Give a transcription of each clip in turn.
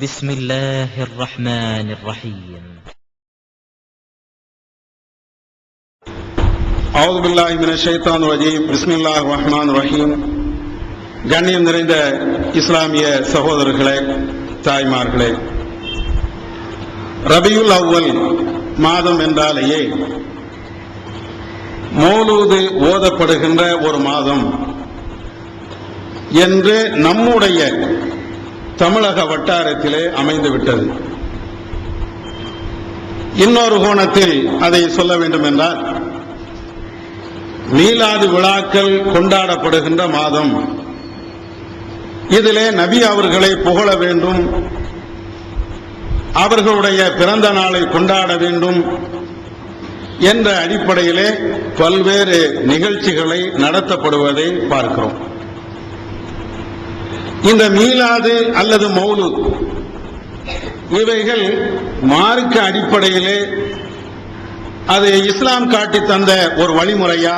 بسم الله الرحمن الرحيم. أعوذ بالله من الشيطان الرجيم. بسم الله الرحمن الرحيم. கண்ணியம் நிறைந்த இஸ்லாமிய சகோதரர்களே, தாய்மார்களே, ரபியுல் அவ்வல் மாதம் என்றாலேயே மௌலூது ஓதப்படுகின்ற ஒரு மாதம் என்று நம்முடைய தமிழக வட்டாரத்திலே அமைந்துவிட்டது. இன்னொரு கோணத்தில் அதை சொல்ல வேண்டும் என்றால், மீலாது விழாக்கள் கொண்டாடப்படுகின்ற மாதம். இதிலே நபி அவர்களை புகழ வேண்டும், அவர்களுடைய பிறந்த நாளை கொண்டாட வேண்டும் என்ற அடிப்படையிலே பல்வேறு நிகழ்ச்சிகளை நடத்தப்படுவதை பார்க்கிறோம். இந்த மீலாது அல்லது மௌலூத் இவைகள் மார்க்க அடிப்படையிலே அது இஸ்லாம் காட்டி தந்த ஒரு வழிமுறையா,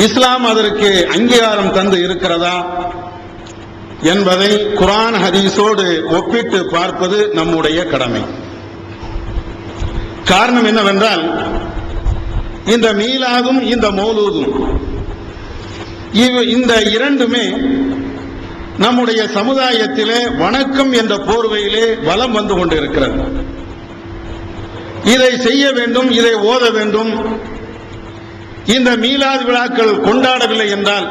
இஸ்லாம் அதற்கு அங்கீகாரம் தந்து இருக்கிறதா என்பதை குர்ஆன் ஹதீஸோடு ஒப்பிட்டு பார்ப்பது நம்முடைய கடமை. காரணம் என்னவென்றால், இந்த மீலாதும் இந்த மௌலூதும் இந்த இரண்டுமே நம்முடைய சமுதாயத்திலே வணக்கம் என்ற போர்வையிலே வலம் வந்து கொண்டிருக்கிறது. இதை செய்ய வேண்டும், இதை ஓத வேண்டும். இந்த மீலாது விழாக்கள் கொண்டாடவில்லை என்றால்,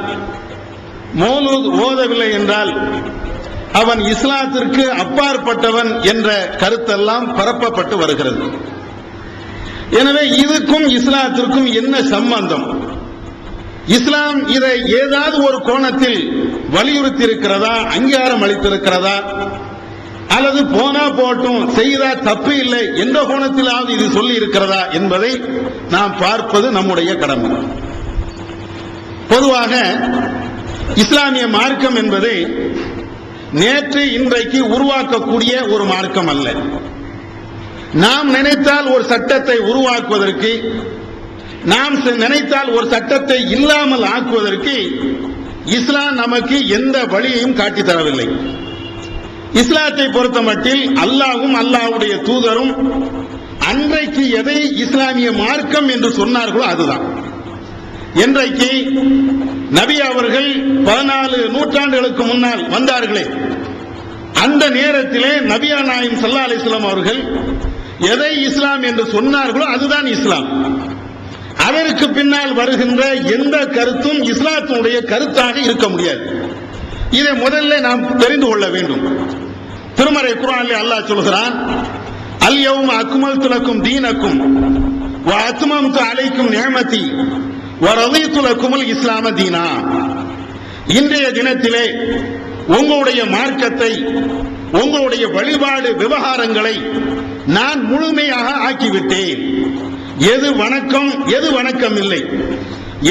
மௌலூத் ஓதவில்லை என்றால் அவன் இஸ்லாத்திற்கு அப்பாற்பட்டவன் என்ற கருத்தெல்லாம் பரப்பப்பட்டு வருகிறது. எனவே இதுக்கும் இஸ்லாத்திற்கும் என்ன சம்பந்தம்? இஸ்லாம் இதை ஏதாவது ஒரு கோணத்தில் வலியுறுத்தி இருக்கிறதா, அங்கீகாரம் அளித்திருக்கிறதா, அல்லது போனா போட்டும் செய்தா தப்பு இல்லை எந்த கோணத்திலாவது இது சொல்லி இருக்கிறதா என்பதை நாம் பார்ப்பது நம்முடைய கடமை. பொதுவாக இஸ்லாமிய மார்க்கம் என்பது நேற்று இன்றைக்கு உருவாக்கக்கூடிய ஒரு மார்க்கம் அல்ல. நாம் நினைத்தால் ஒரு சட்டத்தை உருவாக்குவதற்கு, நாம் நினைத்தால் ஒரு சட்டத்தை இல்லாமல் ஆக்குவதற்கு இஸ்லாம் நமக்கு எந்த வழியையும் காட்டித் தரவில்லை. இஸ்லாத்தை பொறுத்தமட்டில் அல்லாஹ்வும் அல்லாஹ்வுடைய தூதரும் அன்றைக்கு எதை இஸ்லாமிய மார்க்கம் என்று சொன்னார்களோ அதுதான். இன்றைக்கு நபி அவர்கள் 14 நூற்றாண்டுகளுக்கு முன்னால் வந்தார்களே, அந்த நேரத்திலே நபிகள் நாயகம் ஸல்லல்லாஹு அலைஹி வஸல்லம் அவர்கள் எதை இஸ்லாம் என்று சொன்னார்களோ அதுதான் இஸ்லாம். அதற்கு பின்னால் வருகின்ற எந்த கருத்தும் இஸ்லாத்தினுடைய கருத்தாக இருக்க முடியாது. இதை முதல்ல நாம் தெரிந்து கொள்ள வேண்டும். திருமறை குர்ஆனிலே அல்லாஹ் சொல்கிறான், அல் யௌம அக்மல்து லக்கும் தீனக்கும் வ அத்மம்து அலைக்கும் நிஅமதி வ ரதீது லக்குமுல் இஸ்லாம தீனா. இன்றைய தினத்திலே உங்களுடைய மார்க்கத்தை, உங்களுடைய வழிபாடு விவகாரங்களை நான் முழுமையாக ஆக்கிவிட்டேன். எது வணக்கம், எது வணக்கம் இல்லை,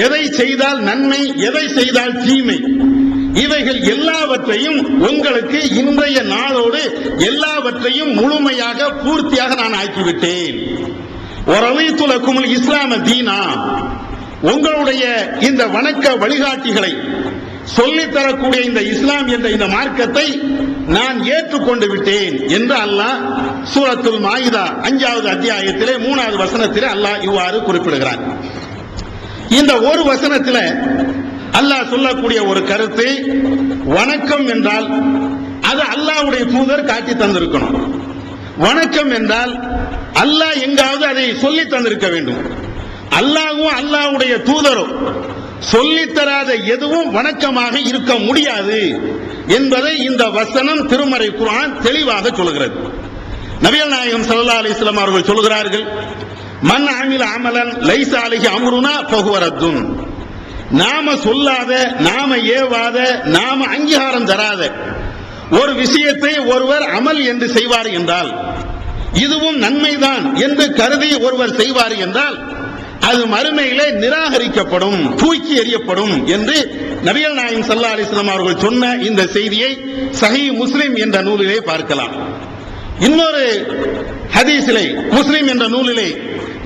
எதை செய்தால் நன்மை, எதை செய்தால் தீமை, இவைகள் எல்லாவற்றையும் உங்களுக்கு இன்றைய நாளோடு எல்லாவற்றையும் முழுமையாக பூர்த்தியாக நான் ஆக்கிவிட்டேன். வரலீது லக்குமுல் இஸ்லாம தீனா, உங்களுடைய இந்த வணக்க வழிகாட்டிகளை சொல்லித்தரக்கூடிய இந்த இஸ்லாம் என்ற இந்த மார்க்கத்தை நான் ஏற்றுக்கொண்டு விட்டேன் என்று அல்லாஹ் சூரத்துல் மாயிதா 5வது அத்தியாயத்திலே 3வது வசனத்திலே அல்லாஹ் இவ்வாறு குறிப்பிடுகிறான். இந்த ஒரு வசனத்திலே அல்லாஹ் சொல்லக்கூடிய ஒரு கருத்து, வணக்கம் என்றால் அது அல்லாஹ்வுடைய தூதர் காட்டி தந்திருக்கணும். வணக்கம் என்றால் அல்லாஹ் எங்காவது அதை சொல்லி தந்திருக்க வேண்டும். அல்லாஹ்வும் அல்லாஹ்வுடைய தூதரும் சொல்லித்தராத எதுவும் வணக்கமாக இருக்க முடியாது என்பதை இந்த வசனம் திருமறை குர்ஆன் தெளிவாக சொல்கிறது. நபிகள் நாயகம் ஸல்லல்லாஹு அலைஹி வஸல்லம் அவர்கள் சொல்கிறார்கள், மன் அமில அமலன் லைஸ அலைஹி அம்ருனா ஃபஹுவ ரத்துன். நாம சொல்லாத, நாம ஏவாத, நாம அங்கீகாரம் தராத ஒரு விஷயத்தை ஒருவர் அமல் என்று செய்வார் என்றால், இதுவும் நன்மைதான் என்று கருதி ஒருவர் செய்வார் என்றால் அது மறுமையிலே நிராகரிக்கப்படும், தூக்கி எறியப்படும் என்று நபிகள் நாயகம் ஸல்லல்லாஹு அலைஹி வஸல்லம் அவர்கள் சொன்ன இந்த செய்தியை சஹீஹ் முஸ்லிம் என்ற நூலிலே பார்க்கலாம். இன்னொரு ஹதீஸிலே, முஸ்லிம் என்ற நூலிலே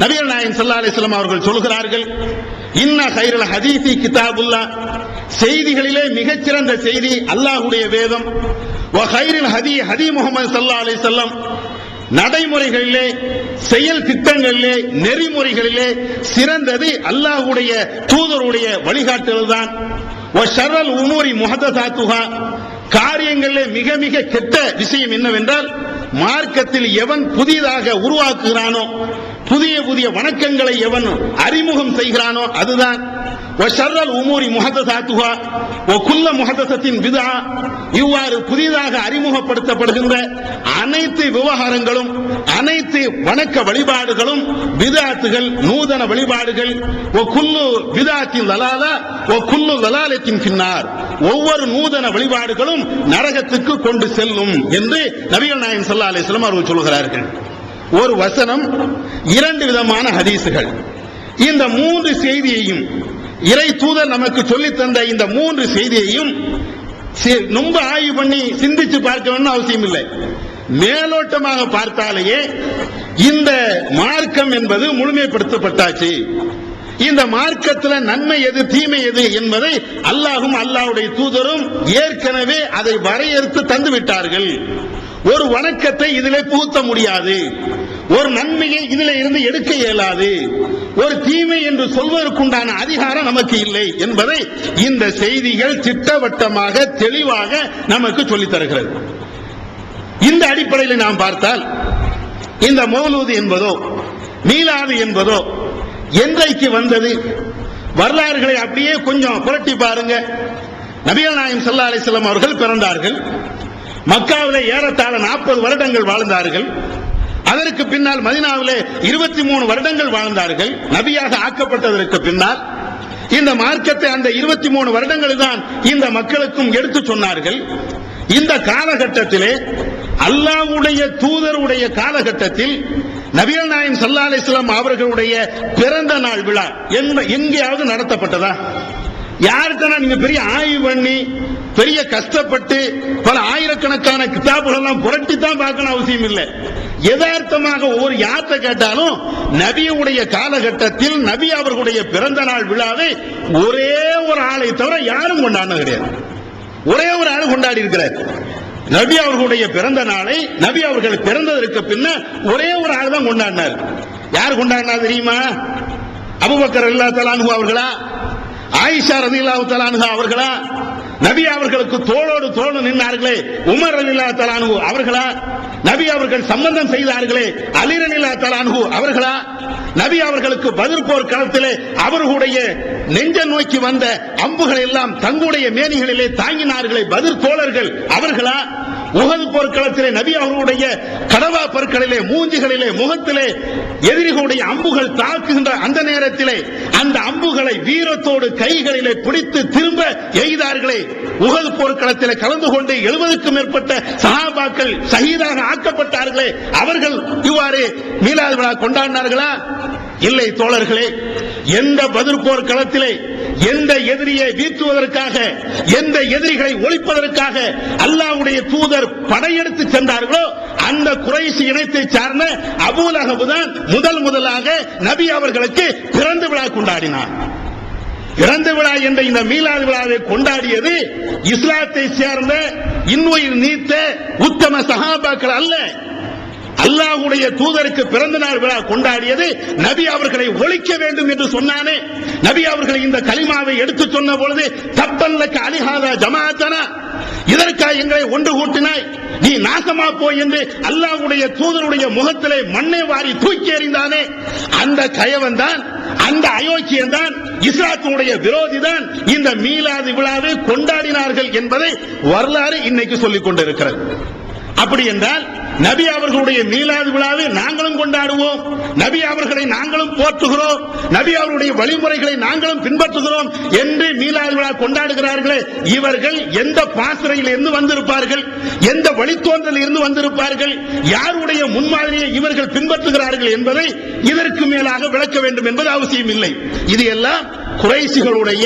நபிகள் நாயகம் ஸல்லல்லாஹு அலைஹி வஸல்லம் அவர்கள் சொல்கிறார்கள், இன்ன கைரல் ஹதீஸி கிதாபுல்லாஹ், செய்திகளிலே மிகச்சிறந்த செய்தி அல்லாஹ்வுடைய வேதம். வகைரில் ஹதி முஹம்மது ஸல்லல்லாஹு அலைஹி வஸல்லம். நடைமுறைகளிலே, செயல் திட்டங்களிலே, நெறிமுறைகளிலே சிறந்தது அல்லாஹ்வுடைய தூதருடைய வழிகாட்டுதல் தான். வஷர்ரல் உமூரி முஹதஸாத்துஹா. காரியங்களிலே மிக மிக கெட்ட விஷயம் என்னவென்றால், மார்க்கத்தில் எவன் புதிதாக உருவாக்குகிறானோ, புதிய புதிய வணக்கங்களை எவன் அறிமுகம் செய்கிறானோ அதுதான். வஷர்ரல் உமூரி முஹதஸாத்துஹா வகுல்ல முஹதஸத்தின் பித்ஆ. இவ்வாறு புதிதாக அறிமுகப்படுத்தப்படுகின்ற அனைத்து விவகாரங்களும், அனைத்து வணக்க வழிபாடுகளும் பித்ஆத்துகள், நூதன வழிபாடுகள். வகுல்லு பித்ஆத்தின் லலாலா வகுல்லு லலாலத்தின் ஃபின்னார். ஒவ்வொரு நூதன வழிபாடுகளும் நரகத்துக்கு கொண்டு செல்லும் என்று நபிகள் நாயகம் ஸல்லல்லாஹு அலைஹி வஸல்லம் அவர்கள் சொல்கிறார்கள். ஒரு வசனம், இரண்டு விதமான ஹதீசுகள். இந்த மூன்று செய்தியையும் இறை தூதர் நமக்கு சொல்லித் தந்த இந்த மூன்று செய்தியையும் ரொம்ப ஆய்வு பண்ணி சிந்திச்சு பார்க்க வேண்டிய அவசியம் இல்லை. மேலோட்டமாக பார்த்தாலேயே இந்த மார்க்கம் என்பது முழுமைப்படுத்தப்பட்டாச்சு. இந்த மார்க்கத்தில் நன்மை எது, தீமை எது என்பதை அல்லாஹும் அல்லாஹ்வுடைய தூதரும் ஏற்கனவே அதை வரையறுத்து தந்து விட்டார்கள். ஒரு வணக்கத்தை இதிலே புகுத்த முடியாது, ஒரு நன்மையை இதிலே இருந்து எடுக்க இயலாது, ஒரு தீமை என்று சொல்வதற்குண்டான அதிகாரம் நமக்கு இல்லை என்பதை இந்த செய்திகள் திட்டவட்டமாக தெளிவாக நமக்கு சொல்லித் தருகிறது. இந்த அடிப்படையில் நாம் பார்த்தால், இந்த மௌலூது என்பதோ மீலாது என்பதோ என்றைக்கு வந்தது, வரலாறுகளை அப்படியே கொஞ்சம் புரட்டி பாருங்க. நபிகள் நாயகம் ஸல்லல்லாஹு அலைஹி வஸல்லம் அவர்கள் பிறந்தார்கள். மக்காவிலே ஏறத்தாழ 40 வருடங்கள் வாழ்ந்தார்கள். அதற்கு பின்னால் மதீனாவிலே 23 வருடங்கள் வாழ்ந்தார்கள். நபியாக ஆக்கப்பட்டதற்கு பின்னால் இந்த மார்க்கத்தை அந்த 23 வருடங்கள் தான் இந்த மக்களுக்கும் எடுத்து சொன்னார்கள். இந்த காலகட்டத்திலே, அல்லாஹ்வுடைய தூதருடைய காலகட்டத்தில் நபிகள் நாயகம் ஸல்லல்லாஹு அலைஹி வஸல்லம் அவர்களுடைய பிறந்த நாள் விழா எங்கேயாவது நடத்தப்பட்டதா? யாருக்கா நீங்க பெரிய ஆய்வு பண்ணி, பெரிய கஷ்டப்பட்டு பல ஆயிரக்கணக்கான கிதாபுகள் எல்லாம் புரட்டி தான் பார்க்கணும் அவசியம் இல்லை. யதார்த்தமாக ஒவ்வொரு யார்த்த கேட்டாலும் நபியுடைய காலகட்டத்தில் நபி அவர்களுடைய பிறந்த நாள் விழாவை ஒரே ஒரு ஆளை தவிர யாரும் கொண்டாடினது கிடையாது. ஒரே ஒரு ஆள் கொண்டாடி இருக்கிறார். நபி அவர்களுடைய பிறந்த நாளை, நபி அவர்கள் பிறந்ததற்கு பின்ன ஒரே ஒரு ஆள் தான் கொண்டாடினார். யார் கொண்டாடினா தெரியுமா? அபூபக்கர் ரலியல்லாஹு தஆலா அன்ஹு அவர்களா? ஆயிஷா ரலியல்லாஹு தஆலா அன்ஹா அவர்களா? நபி அவர்களுக்கு தோளோடு தோளோடு நின்றார்களே உமர் ரலியல்லாஹு தஆலா அன்ஹு அவர்களா? நபி அவர்கள் சம்பந்தம் செய்தார்களே அலி ரலியல்லாஹு தஆலா அன்ஹு அவர்களா? நபி அவர்களுக்கு பத்ர் போர் களத்திலே அவர்களுடைய நெஞ்ச நோக்கி வந்த அம்புகள் எல்லாம் தங்களுடைய மேனிகளிலே தாங்கினார்களே பத்ர் தோழர்கள் அவர்களா? உஹது போர்க்களத்திலே நபி அவர்களுடைய கடவா பற்களிலே, மூஞ்சிகளிலே, முகத்திலே எதிரிகளுடைய அம்புகள் தாக்குகின்ற அந்த நேரத்திலே அந்த அம்புகளை வீரத்தோடு கைகளிலே பிடித்து திரும்ப எய்தார்களே. உஹது போர்க்களத்திலே கலந்து கொண்டு 70க்கும் மேற்பட்ட சஹாபாக்கள் ஷஹீதாக ஆக்கப்பட்டார்களே, அவர்கள் இவ்வாறு மீலாது விழா கொண்டாடினார்களா? இல்லை தோழர்களே. எந்த பத்ர் போர் களத்திலே எந்த எதிரியை வீழ்த்துவதற்காக, எந்த எதிரிகளை ஒழிப்பதற்காக அல்லாஹ்வுடைய தூதர் படையெடுத்து சென்றார்களோ அந்த குறைஷி இனத்தை சார்ந்த அபூ லஹப் தான் முதலாக நபி அவர்களுக்கு பிறந்த விழா கொண்டாடினார். பிறந்த விழா என்ற இந்த மீலாது விழாவை கொண்டாடியது இஸ்லாத்தை சேர்ந்த இன்னுயிர் நீத்த உத்தம சஹாபாக்கள் அல்ல. அல்லாஹ்வுடைய தூதருக்கு பிறந்த நாள் விழா கொண்டாடியது நபி அவர்களை ஒழிக்க வேண்டும் என்று சொன்னானே. நபி அவர்கள் இந்த கலிமாவை எடுத்து சொன்ன பொழுது தப்பல்லக அலிஹாதா ஜமாஅத்தனா, இதற்காக எங்களை ஒன்று கூட்டினாய், நீ நாசமா போய் என்று அல்லாஹ்வுடைய தூதருடைய முகத்திலே மண்ணை வாரி தூக்கி எறிந்தானே. அந்த கயவன் தான், அந்த அயோக்கியன் தான், இஸ்லாத்தினுடைய விரோதி தான் இந்த மீலாது விழாவை கொண்டாடினார்கள் என்பதை வரலாறு இன்னைக்கு சொல்லிக் கொண்டிருக்கிறது. அப்படி என்றால் நபி அவர்களுடைய மீலாது விழாவை நாங்களும் கொண்டாடுவோம், நபி அவர்களை நாங்களும் போற்றுகிறோம், நபி அவருடைய வழிமுறைகளை நாங்களும் பின்பற்றுகிறோம் என்று மீலாது விழா கொண்டாடுகிறார்களே, இவர்கள் எந்த பாசறையில் இருந்து வந்திருப்பார்கள், எந்த வழித்தோன்றல் இருந்து வந்திருப்பார்கள், யாருடைய முன்மாதிரியை இவர்கள் பின்பற்றுகிறார்கள் என்பதை இதற்கு மேலாக விளக்க வேண்டும் என்பது அவசியம் இல்லை. இது எல்லாம் குறைஷிகளுடைய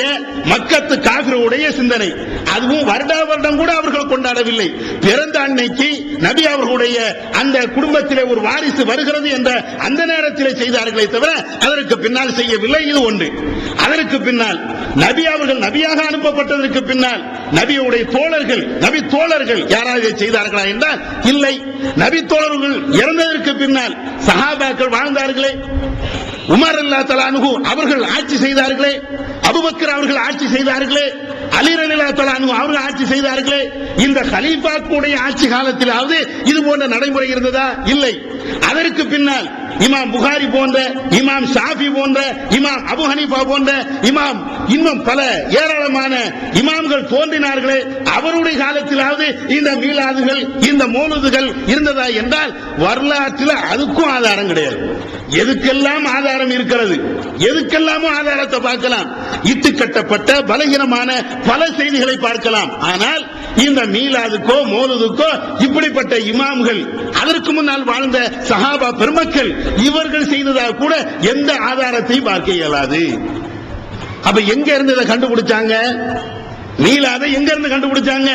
மக்கத்து காபிர்களுடைய சிந்தனை. அதுவும் வருடா வருடம் கூட அவர்கள் கொண்டாடவில்லை. பிறந்த அன்னைக்கு நபி அவர்களுடைய அந்த குடும்பத்திலே ஒரு வாரிசு வருகிறது என்ற அந்த நேரத்திலே செய்தார்களே தவிர அதற்கு பின்னால் செய்யவில்லை. இது ஒன்று. அதற்கு பின்னால் நபி அவர்கள் நபியாக அனுப்பப்பட்டதற்கு பின்னால் நபியுடைய தோழர்கள், நபி தோழர்கள் யாராவது செய்தார்களா என்றால் இல்லை. நபி தோழர்கள் இறந்ததற்கு பின்னால் சஹாபாக்கள் வாழ்ந்தார்களே, உமர் ரலியல்லாஹு அன்ஹு அவர்கள் ஆட்சி செய்தார்களே, அபூபக்கர் அவர்கள் ஆட்சி செய்தார்களே, அலி ரலியல்லாஹு அன்ஹு அவர்கள் ஆட்சி செய்தார்களே. இந்த கலீஃபாக்களுடைய ஆட்சி காலத்திலாவது இது போன்ற நடைமுறை இருந்ததா? இல்லை. அதற்கு பின்னால் இமாம் புகாரி போன்ற, இமாம் ஷாஃபி போன்ற, இமாம் அபு ஹனீஃபா போன்ற இமாம், இன்னும் பல ஏராளமான இமாம்கள் தோன்றினார்களே, அவருடைய காலத்திலாவது இந்த மீலாதுகள், இந்த மௌலூதுகள் இருந்ததா என்றால் வரலாற்றில் அதுக்கும் ஆதாரம் கிடையாது. எதுக்கெல்லாம் ஆதாரம் இருக்கிறது, எதுக்கெல்லாமும் ஆதாரத்தை பார்க்கலாம். இட்டு கட்டப்பட்ட பலகீனமான பல செய்திகளை பார்க்கலாம். ஆனால் இந்த மீலாதுக்கோ மௌலூதுக்கோ இப்படிப்பட்ட இமாம்கள், அதற்கு முன்னால் வாழ்ந்த சஹாபா பெருமக்கள் இவர்கள் செய்ததாக கூட எந்த ஆதாரத்தையும் பார்க்க இயலாது. அப்ப எங்க இருந்து இதை கண்டுபிடிச்சாங்க? மீலாதை எங்க இருந்து கண்டுபிடிச்சாங்க?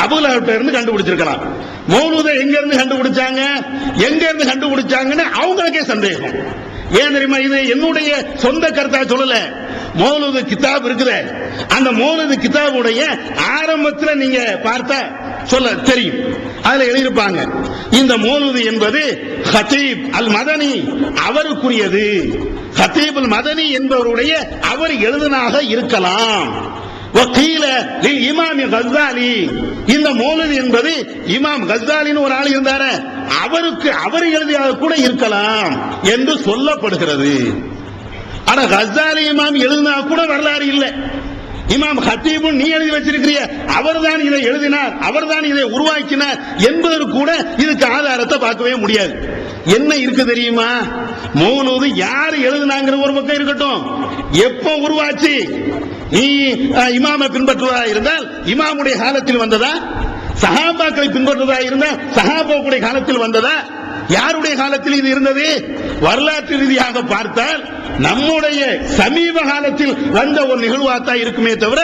அபூலஹப்ட்ட இருந்து கண்டுபிடிச்சிருக்கலாம். மௌலூதை எங்க இருந்து கண்டுபிடிச்சாங்க? எங்க இருந்து கண்டுபிடிச்சாங்கன்னு அவங்களுக்கே சந்தேகம். ஏன் தெரியுமா? இது என்னுடைய சொந்த கருத்தா சொல்லல. மௌலூது கிதாப் இருக்குது. அந்த மௌலூது கிதாபுடைய ஆரம்பத்தில் நீங்க பார்த்தா சொல்ல தெரியும். அதுல எழுதியிருப்பாங்க, இந்த மௌலூது என்பது ஹதீப் அல் மதனி அவருக்குரியது. ஹதீப் அல் மதனி என்பவருடைய அவர் எழுதினாக இருக்கலாம். வக்கீல இமாம் கஸ்ஸாலி, இந்த மௌலூது என்பது இமாம் கஸ்ஸாலின்னு ஒரு ஆள் இருந்தாரு, அவருக்கு அவர் எழுதியாக கூட இருக்கலாம் என்று சொல்லப்படுகிறது. ஆனா கஸ்ஸாலி இமாம் எழுதினா கூட வரலாறு இல்லை. இமாம் ஹத்தீபு நீ எழுதி வச்சிருக்கிற, அவர்தான் இதை எழுதினார், அவர்தான் இதை உருவாக்கினார் என்பதற்கு கூட இதுக்கு ஆதாரத்தை பார்க்கவே முடியாது. என்ன இருக்கு தெரியுமா? மௌலூது யார் எழுதினாங்கிற ஒரு பக்கம் இருக்கட்டும், எப்ப உருவாச்சு? நீ இமாமை பின்பற்றுவதா இருந்தால் இமாமுடைய காலத்தில் வந்ததா? சஹாபாக்களை பின்பற்றுவதா இருந்தால் சஹாபாவுடைய காலத்தில் வந்ததா? யாருடைய காலத்தில் இது இருந்தது? வரலாற்று ரீதியாக பார்த்தால் நம்முடைய சமீப காலத்தில் வந்த ஒரு நிகழ்வாத்தான் இருக்குமே தவிர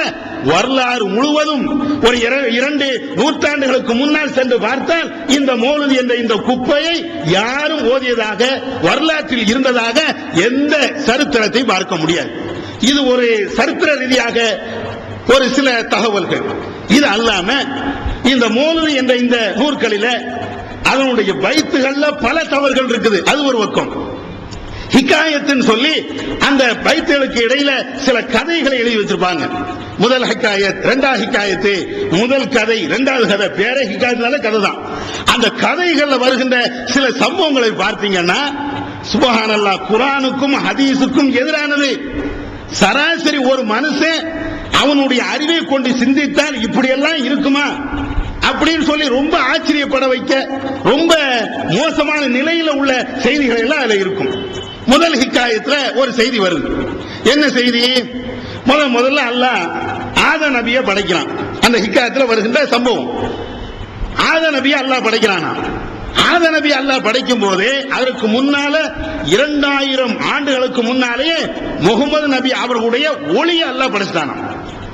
வரலாறு முழுவதும் ஒரு 2 நூற்றாண்டுகளுக்கு முன்னால் சென்று பார்த்தால் இந்த மௌலூது என்ற இந்த குப்பையை யாரும் ஓதியதாக வரலாற்றில் இருந்ததாக எந்த சரித்திரத்தை பார்க்க முடியாது. இது ஒரு சரித்திர ரீதியாக ஒரு சில தகவல்கள். இது அல்லாம இந்த மௌலூது என்ற இந்த நூற்களில அதனுடைய பைத்துகள்ல பல தவறுகள் இருக்குது. அது ஒரு பக்கம். ஹிகாயத்துன்னு சொல்லி அந்த பைத்துகளுக்கு இடையில சில கதைகளை எழுதி வச்சிருப்பாங்க. முதல் ஹிகாயத், இரண்டாவது ஹிகாயத்து, முதல் கதை, இரண்டாவது கதை, பேரே ஹிகாயத்துனால கதை தான். அந்த கதைகள்ல வருகின்ற சில சம்பவங்களை பார்த்தீங்கன்னா சுப்ஹானல்லாஹ், குர்ஆனுக்கும் ஹதீஸுக்கும் எதிரானது. சராசரி ஒரு மனுஷன் அவனுடைய அறிவை கொண்டு சிந்தித்தால் இப்படி எல்லாம் இருக்குமா அப்படின்னு சொல்லி ரொம்ப ஆச்சரியப்பட வைக்க ரொம்ப மோசமான நிலையில உள்ள செய்திகள் எல்லாம் அதுல இருக்கும். முதல் ஹிகாயத்துல ஒரு செய்தி வருது. என்ன செய்தி? முதல்ல அல்லாஹ் ஆதம் நபியை படைக்கிறான். அந்த ஹிகாயத்துல வருகின்ற சம்பவம், ஆதம் நபியை அல்லாஹ் படைக்கிறானா. ஆதம் நபி அல்லாஹ் படைக்கும் போதே அதற்கு முன்னால 2000 ஆண்டுகளுக்கு முன்னாலேயே முகமது நபி அவர்களுடைய ஒளியை அல்லாஹ் படைச்சிட்டானா.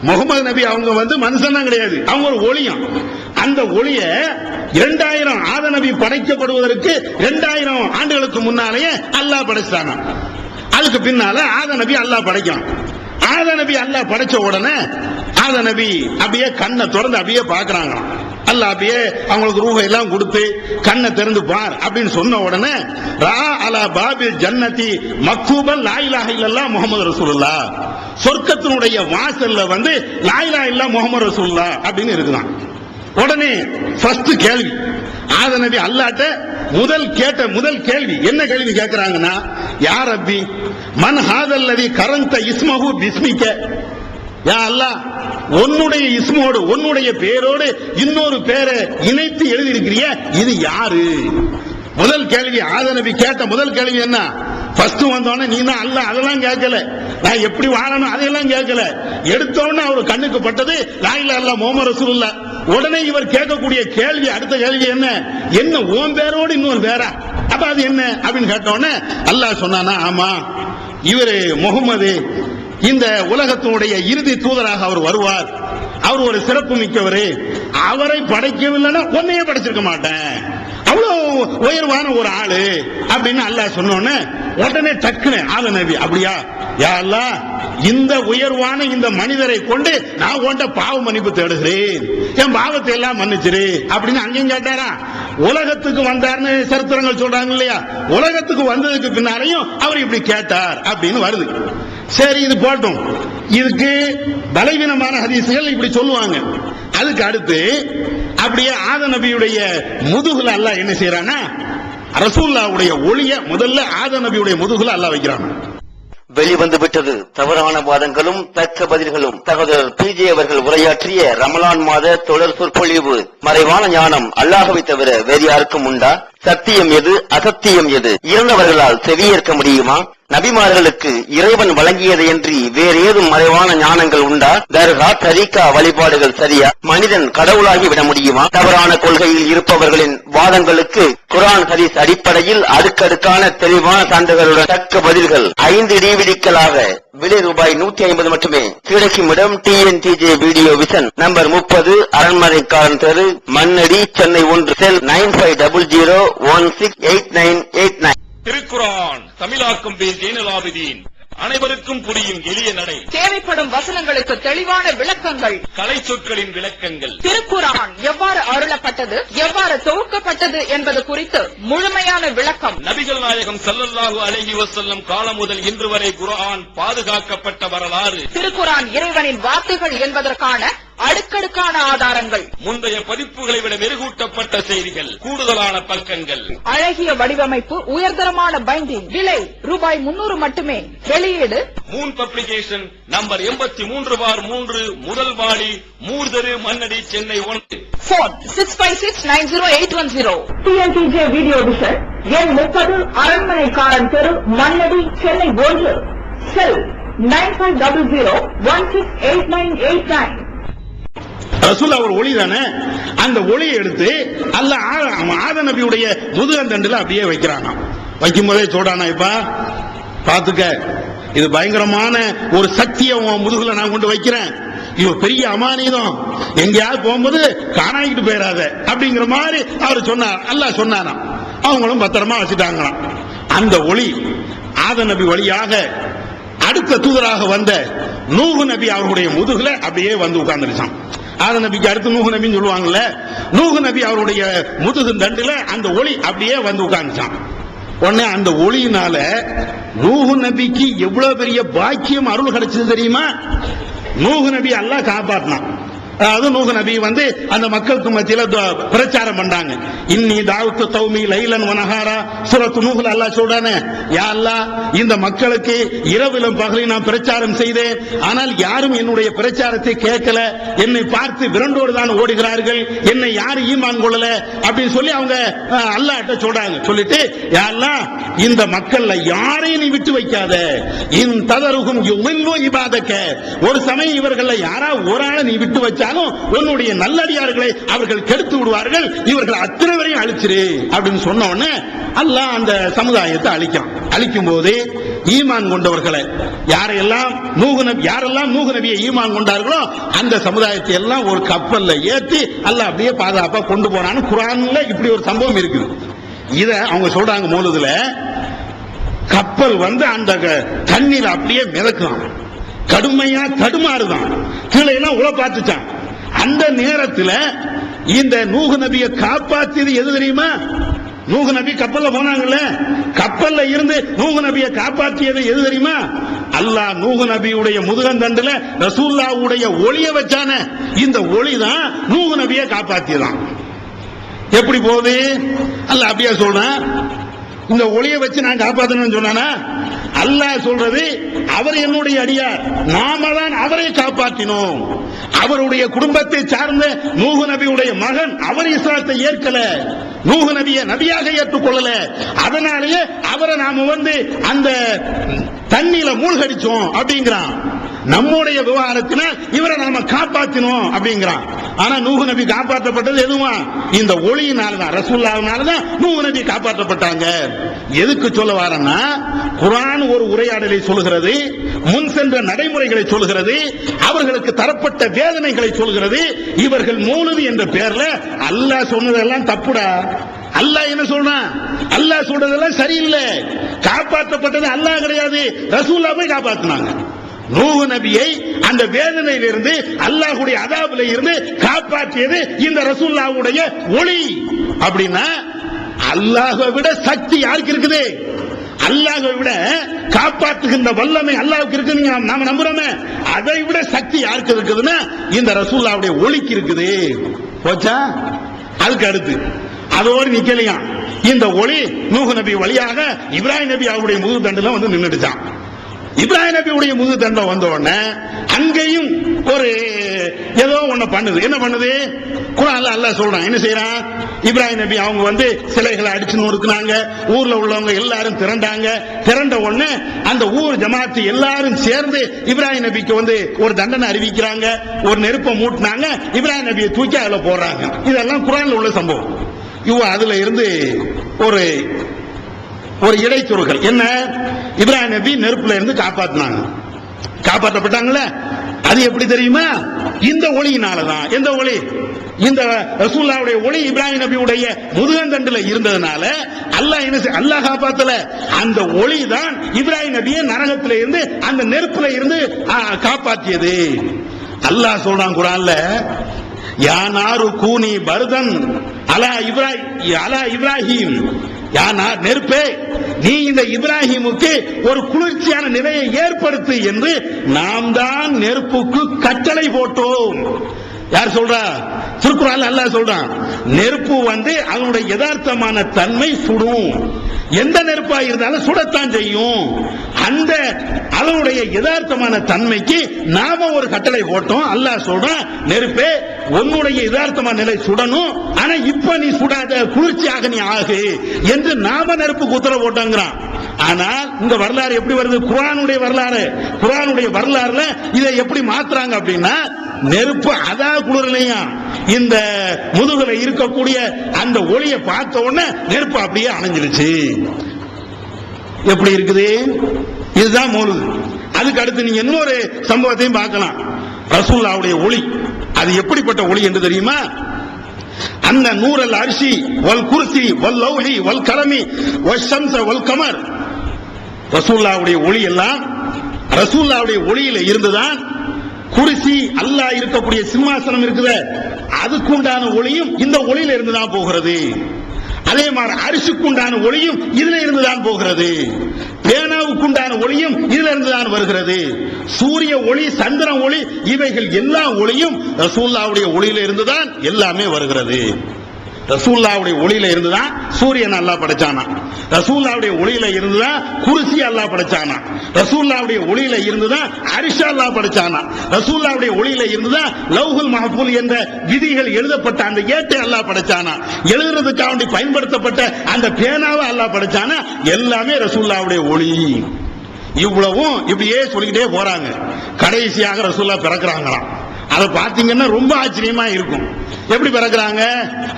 முகமது நபி அவங்க மனுஷன் தான் கிடையாது, அவங்க ஒரு ஒளியம். அந்த ஒளிய 2000 ஆதம் நபி படைக்கப்படுவதற்கு 2000 ஆண்டுகளுக்கு முன்னாலேயே அல்லாஹ் படைச்சாங்க. அதுக்கு பின்னால ஆதம் நபி அல்லாஹ் படைக்கிறான். ஆதம் நபி அல்லாஹ் படைச்ச உடனே ஆதம் நபி அப்படியே கண்ணை திறந்து அப்படியே பார்க்கறாங்க. அல்லாஹ் அப்படியே அவங்களுக்கு ரூஹை எல்லாம் கொடுத்து கண்ணை திறந்து பார் அப்படின்னு சொன்ன உடனே ரா அலா பாபில் ஜன்னதி மக்தூபன் லா இலாஹ இல்லல்லாஹ் முஹம்மது ரசூலுல்லாஹ், சொர்க்கத்தினுடைய வாசல்ல லா இலாஹ இல்லல்லாஹ் முஹம்மது ரசூலுல்லாஹ் அப்படின்னு இருக்குதான். உடனே ஃபர்ஸ்ட் கேள்வி ஆதம் நபி அல்லாஹ்ட்ட முதல் கேள்வி என்ன கேள்வி கேட்கிறாங்கன்னா, யா ரப்பி மன் ஹாதல்லதி கரந்த இஸ்மஹு பிஸ்மிக, யா அல்லாஹ் உன்னுடைய இஸ்மோடு உன்னுடைய பேரோடு இன்னொரு பேரை இணைத்து எழுதி இருக்கிறிய, இது யாரு? முதல் கேள்வி ஆதம் நபி கேட்ட முதல் கேள்வி என்ன? ஃபர்ஸ்ட் வந்தோடனே நீ தான் அல்லாஹ் அதெல்லாம் கேட்கல, நான் எப்படி வாழணும் அதையெல்லாம் கேட்கல. எடுத்தோடனே அவர் கண்ணுக்கு பட்டது லா இலாஹ இல்லல்லாஹ் முஹம்மது ரசூலுல்லாஹ். உடனே இவர் கேட்கக்கூடிய கேள்வி, அடுத்த கேள்வி என்ன ஓம் பேரோடு இன்னொரு பேரா, அப்ப அது என்ன அப்படின்னு கேட்டோன்னே அல்லாஹ் சொன்னானா, ஆமா இவரு முகமது இந்த உலகத்தினுடைய இறுதி தூதராக அவர் வருவார், அவர் ஒரு சிறப்பு மிக்கவர், அவரை படைக்கவில்லைன்னா ஒன்னையே படைச்சிருக்க மாட்டேன், அவ்வளவு உயர்வான ஒரு ஆளு அப்படின்னு அல்லாஹ் சொன்னோன்னு உடனே டக்குனு ஆதம் நபி, அப்படியா யா அல்லாஹ், இந்த உயர்வான இந்த மனிதரை கொண்டு நான் உன்கிட்ட பாவ மன்னிப்பு தேடுகிறேன், என் பாவத்தை எல்லாம் மன்னிச்சிரு அப்படின்னு அங்கேயும் கேட்டாரா. உலகத்துக்கு வந்தார்னு சரித்திரங்கள் சொல்றாங்க இல்லையா, உலகத்துக்கு வந்ததுக்கு பின்னாலையும் அவர் இப்படி கேட்டார் அப்படின்னு வருது. சரி, இது போட்டும், இதுக்கு பலவீனமான ஹதீசுகள் இப்படி சொல்லுவாங்க. அதுக்கு அடுத்து அப்படியே ஆதம் நபியுடைய முதுகுல அல்லாஹ் என்ன செய்யறானா, ரசூலுல்லாஹ்வுடைய ஒளிய முதல்ல ஆதம் நபியுடைய முதுகுல அல்லாஹ் வைக்கிறான். வெளிவந்து விட்டது தவறான வாதங்களும் தக்க பதில்களும். சகோதரர் பிஜே அவர்கள் உரையாற்றிய ரமலான் மாத தொடர் சொற்பொழிவு. மறைவான ஞானம் அல்லாஹ்வை தவிர வேறு யாருக்கும் உண்டா? சத்தியம் எது, அசத்தியம் எது? இறந்தவர்களால் செவியேற்க முடியுமா? நபிமார்களுக்கு இறைவன் வழங்கியதையன்றி வேறு ஏதும் மறைவான ஞானங்கள் உண்டா? தர்கா, தரீகா வழிபாடுகள் சரியா? மனிதன் கடவுளாகி விட முடியுமா? தவறான கொள்கையில் இருப்பவர்களின் வாதங்களுக்கு குர்ஆன் ஹதீஸ் அடிப்படையில் அடுக்கடுக்கான தெளிவான சான்றுகளுடன் தக்க பதில்கள் 5 டிவிடிக்களாக விலை ரூபாய் 150 மட்டுமே. கிடைக்கும் இடம் TNTJ வீடியோ விஷன், நம்பர் 30, அரண்மனைக்காரன் தெரு, மண்ணடி, சென்னை 1, செல் 9500168989. திருக்குர்ஆன் தமிழாக்கம் பி ஜெய்னுல் ஆபிதீன். அனைவருக்கும் புரியும் எளிய நடை, தேவைப்படும் வசனங்களுக்கு தெளிவான விளக்கங்கள், கலை சொற்களின் விளக்கங்கள், திருக்குர்ஆன் எவ்வாறு அருளப்பட்டது, எவ்வாறு தொகுக்கப்பட்டது என்பது குறித்து முழுமையான விளக்கம். நபிகள் நாயகம் ஸல்லல்லாஹு அலைஹி வஸல்லம் காலம் முதல் இன்று வரை குர்ஆன் பாதுகாக்கப்பட்ட வரலாறு, திருக்குர்ஆன் இறைவனின் வாக்குகள் என்பதற்கான அடுக்கடுக்கான ஆதாரங்கள், முந்தைய பதிப்புகளை விட மெருகூட்டப்பட்ட செய்திகள், கூடுதலான பக்கங்கள், அழகிய வடிவமைப்பு, உயர்தரமான பைண்டிங். விலை ரூபாய் 300 மட்டுமே. வெளியீடு மூன் பப்ளிகேஷன், நம்பர் 83/3, முதல் மாடி, மூர்தரு, Mannady, Chennai 1. Phone 65690810. TNTJ video vision, எண் 30, அரண்மனைக்காரன் தெரு, மண்ணடி, சென்னை 1, செல் 9500168989. ரசூல் அவர் ஒளி தானே, அந்த ஒளியை எடுத்து அல்லாஹ் ஆதம் நபியுடைய முதுகந்தண்டில் அப்படியே வைக்கிறானா. வைக்கும் போதே சொல்றானா, இப்ப பாத்துக்க, இது பயங்கரமான ஒரு சக்தியை முதுகுல நான் கொண்டு வைக்கிறேன், இது பெரிய அமானிதம், எங்கேயாவது போகும்போது காணாக்கிட்டு போயிடாத அப்படிங்கிற மாதிரி அவர் சொன்னார். அல்லாஹ் சொன்னாராம், அவங்களும் பத்திரமா வச்சுட்டாங்களாம். அந்த ஒளி ஆதம் நபி வழியாக அடுத்த தூதராக வந்த நூஹ் நபி அவருடைய முதுகுல அப்படியே வந்து உட்கார்ந்துருச்சான். ஆதம் நபிக்கு அடுத்து நூஹ் நபின்னு சொல்லுவாங்கல்ல, நூஹ் நபி அவருடைய முதுகு தண்டுல அந்த ஒளி அப்படியே வந்து உட்கார்ந்துச்சான். உடனே அந்த ஒளியினால நூஹ் நபிக்கு எவ்வளவு பெரிய பாக்கியம் அருள் கிடைச்சது தெரியுமா? நூஹ் நபி அல்லாஹ் காப்பாற்றினான். அதாவது நூஹ் நபி வந்து அந்த மக்களுக்கு மத்தியில பிரச்சாரம் பண்ணாங்க. இன்னி தாவத்து கௌமி லைலன் வனஹாரா, சூரத்து நூஹ்ல அல்லாஹ் சொல்றானே, யா அல்லாஹ், இந்த மக்களுக்கு இரவிலும் பகலிலும் நான் பிரச்சாரம் செய்தேன், ஆனால் யாரும் என்னுடைய பிரச்சாரத்தை கேட்கல, என்னை பார்த்து விரண்டோடு தான் ஓடுகிறார்கள், என்னை யாரும் ஈமான் கொள்ளல அப்படின்னு சொல்லி அவங்க அல்லாஹ்ட்ட சொல்றாங்க. சொல்லிட்டு, யா அல்லாஹ், இந்த மக்கள்ல யாரையும் நீ விட்டு வைக்காத, இன் ததருகும் யுமில்லு இபாதக, ஒரு சமயம் இவர்கள யாரா ஒரு ஆளை நீ விட்டு வச்ச உன்னுடைய நல்லடியார்களை அவர்கள் கெடுத்து விடுவார்கள், இவர்கள் அத்தனை வரையும் அழிச்சிரு அப்படின்னு சொன்ன உடனே அல்லாஹ் அந்த சமுதாயத்தை அழிக்கிறான். அழிக்கும் போது ஈமான் கொண்டவர்களை யாரெல்லாம் நூஹ் நபியை ஈமான் கொண்டார்களோ அந்த சமுதாயத்தை எல்லாம் ஒரு கப்பல்ல ஏற்றி அல்லாஹ் அப்படியே பாதுகாப்பா கொண்டு போனான்னு குர்ஆன்ல இப்படி ஒரு சம்பவம் இருக்குது. இத அவங்க சொல்றாங்க, மௌலூதுல கப்பல் வந்து அந்த தண்ணீர் அப்படியே மிதக்கும், கடுமையா தடுமாறுதான், கீழே எல்லாம் உள்ள பார்த்துச்சான். அந்த நேரத்தில் இந்த நூஹ் நபியை காப்பாற்றியது எது தெரியுமா? நூஹ் நபி கப்பல்ல போனாங்கல்ல, கப்பல்ல இருந்து நூஹ் நபியை காப்பாற்றியது எது தெரியுமா? அல்லாஹ் நூஹ் நபியுடைய முதுகந்தண்டுல ரசூலுல்லாஹ்வுடைய ஒளிய வச்சான, இந்த ஒளி தான் நூஹ் நபியை காப்பாற்றியதான். எப்படி போகுது? அல்லாஹ் அப்படியே சொல்றான், இந்த ஒளியை வச்சு நான் காப்பாற்றணும்னு சொன்னானா? அல்லாஹ் சொல்றது, அவர் என்னுடைய அடியார், நாம தான் அவரை காப்பாற்றினோம். அவருடைய குடும்பத்தை சார்ந்த நூஹ் நபியுடைய மகன் அவர் இஸ்லாத்தை ஏற்கல, நூஹ் நபியை நபியாக ஏற்றுக்கொள்ளல, அதனாலேயே அவரை நாம வந்து அந்த தண்ணியில மூழ்கடிச்சோம் அப்படிங்கிறான். நம்முடைய விவகாரத்தின இவரை நாம காப்பாத்தினோம் அப்படிங்கிறான். ஆனா நூஹ் நபி காப்பாற்றப்பட்டது எதுவா? இந்த ஒளியினாலதான், ரசூலுல்லாஹ்வினாலதான் நூஹ் நபி காப்பாற்றப்பட்டாங்க. எதுக்கு சொல்ல வரேன்னா, குர்ஆன் ஒரு உரையாடலை சொல்கிறது, முன் சென்ற நடைமுறைகளை சொல்கிறது, அவர்களுக்கு தரப்பட்ட வேதனைகளை சொல்கிறது. இவர்கள் மௌலிது என்ற பெயர்ல அல்லாஹ் சொன்னதெல்லாம் தப்புடா. அல்லாஹ் என்ன சொல்றான்? அல்லாஹ் சொல்றதெல்லாம் சரியில்லை. காப்பாற்றப்பட்டது அல்லாஹ் கிடையாது, ரசூலுல்லாஹ் போய் காப்பாத்தினாங்க. நூஹ் நபியை அந்த வேதனையிலிருந்து, அல்லாஹ்வுடைய அதாபில இருந்து காப்பாற்றியது இந்த ரசூலுல்லாஹ்வுடைய ஒளி. அப்படின்னா அல்லாஹ்வை விட சக்தி யாருக்கு இருக்குது? அல்லாஹ்வை விட காப்பாற்றுகின்ற வல்லமை அல்லாஹ்வுக்கு இருக்கு. நாம நம்புறோமே, அதை விட சக்தி யாருக்கு இருக்குதுன்னா இந்த ரசூலுல்லாஹ்வுடைய ஒளிக்கு இருக்குது. போச்சா? அதுக்கு அடுத்து அதோடு நிக்கலையா, இந்த ஒளி நூஹ் நபி வழியாக இப்ராஹிம் நபி அவருடைய முது தண்டுல வந்து நின்றுட்டான். இப்ராஹிம் நபியுடைய முது தண்டம் வந்த உடனே அங்கேயும் ஒரு ஏதோ ஒண்ணு பண்ணுது. என்ன பண்ணுது? குர்ஆன்ல அல்லாஹ் சொல்றான். என்ன செய்யறான்? இப்ராஹிம் நபி அவங்க வந்து சிலைகளை அடிச்சு நொறுக்குனாங்க. ஊர்ல உள்ளவங்க எல்லாரும் திரண்டாங்க. திரண்ட உடனே அந்த ஊர் ஜமாத்து எல்லாரும் சேர்ந்து இப்ராஹிம் நபிக்கு வந்து ஒரு தண்டனை அறிவிக்கிறாங்க. ஒரு நெருப்பை மூட்டினாங்க, இப்ராஹிம் நபியை தூக்கி அதுல போடுறாங்க. இதெல்லாம் குர்ஆன்ல உள்ள சம்பவம். அதுல இருந்து ஒரு இடைச்சொல்கள் என்ன? இப்ராஹிம் நபி நெருப்புல இருந்து காப்பாத்தினாங்க. காப்பாற்றப்பட்டாங்களே, அது எப்படி தெரியுமா? இந்த ஒளியினாலதான். எந்த ஒளி? இந்த ரசூலுல்லாஹ்வுடைய ஒளி இப்ராஹிம் நபியுடைய முதுகந்தண்டுல இருந்ததனால அல்லாஹ் என்ன செய்ய? அல்லாஹ் காப்பாத்தல, அந்த ஒளி தான் இப்ராஹிம் நபியை நரகத்தில இருந்து, அந்த நெருப்புல இருந்து காப்பாற்றியது. அல்லாஹ் சொல்றான் குர்ஆன்ல, யா நாரு கூனி பர்தன் அலா இப்ராஹிம், நெருப்பே நீ இந்த இப்ராஹிமுக்கு ஒரு குளிர்ச்சியான நிலையை ஏற்படுத்து என்று நாம் தான் நெருப்புக்கு கட்டளை போட்டோம். யார் சொல்றா? திருக்குறான்ல அல்லாஹ் சொல்றான். நெருப்பு வந்து அதனுடைய யதார்த்தமான தன்மை சுடும். எந்த நெருப்பா இருந்தாலும் சுடத்தான் செய்யும். அந்த அதனுடைய யதார்த்தமான தன்மைக்கு நாம ஒரு கட்டளை போட்டோம். அல்லாஹ் சொல்றான், நெருப்பே உன்னுடைய யதார்த்தமான நிலை சுடணும், ஆனா இப்ப நீ சுடாத, குளிர்ச்சியாக நீ ஆகு என்று நாம நெருப்புக்கு உத்தரவு போட்டோங்கிறான். ஆனால் இந்த வரலாறு எப்படி வருது? குர்ஆனுடைய வரலாறு. குர்ஆனுடைய வரலாறுல இதை எப்படி மாத்துறாங்க அப்படின்னா, நெருப்பு அதா குளிரலையா, இந்த முதுகுல இருக்கக்கூடிய அந்த ஒளியை பார்த்த உடனே நெருப்பு அப்படியே அணைஞ்சிருச்சு. எப்படி இருக்குது? இதுதான் மௌலிது. அதுக்கு அடுத்து நீங்க இன்னொரு சம்பவத்தையும் பார்க்கலாம். ரசூலுல்லாஹ்வுடைய ஒளி அது எப்படிப்பட்ட ஒளி என்று தெரியுமா? அந்த நூரல் அர்ஷி வல் குர்சி வல் லௌஹி வல் கலமி வல் ஷம்ஸ வல் கமர், ரசூலுல்லாஹ்வுடைய ஒளி எல்லாம் ரசூலுல்லாஹ்வுடைய ஒளியில இருந்துதான் குர்சி, அல்லாஹ் இருக்கக்கூடிய சிம்மாசனம் இருக்குது, அதுக்குண்டான ஒளியும் இந்த ஒளியில இருந்துதான் போகிறது. அதே மாதிரி அரிசிக்குண்டான ஒளியும் இதுல இருந்துதான் போகிறது. பேனாவுக்குண்டான ஒளியும் இதுல இருந்துதான் வருகிறது. சூரிய ஒளி, சந்திர ஒளி, இவைகள் எல்லா ஒளியும் ரசூலுல்லாஹ்வுடைய ஒளியில இருந்துதான் எல்லாமே வருகிறது. ரசூலுல்லாஹ்வுடைய ஒளியில இருந்துதான் சூரியன் அல்லாஹ் படைச்சானா. ரசூலுல்லாஹ்வுடைய ஒளியில இருந்துதான் குர்சி அல்லாஹ் படைச்சானா. ரசூலுல்லாஹ்வுடைய ஒளியில இருந்துதான் அரிஷ் அல்லாஹ் படைச்சானா. ரசூலுல்லாஹ்வுடைய ஒளியில இருந்துதான் லௌஹுல் மஹ்ஃபூல் என்ற விதிகள் எழுதப்பட்ட அந்த ஏட்டை அல்லாஹ் படைச்சானா. எழுதுறதுக்காக வேண்டி பயன்படுத்தப்பட்ட அந்த பேனாவை அல்லாஹ் படைச்சானா. எல்லாமே ரசூலுல்லாஹ்வுடைய ஒளி. இவ்வளவும் இப்படியே சொல்லிக்கிட்டே போறாங்க. கடைசியாக ரசூலுல்லாஹ் பிறக்கிறாங்களாம். அதை பார்த்தீங்கன்னா ரொம்ப ஆச்சரியமா இருக்கும். எப்படி பிறக்கிறாங்க?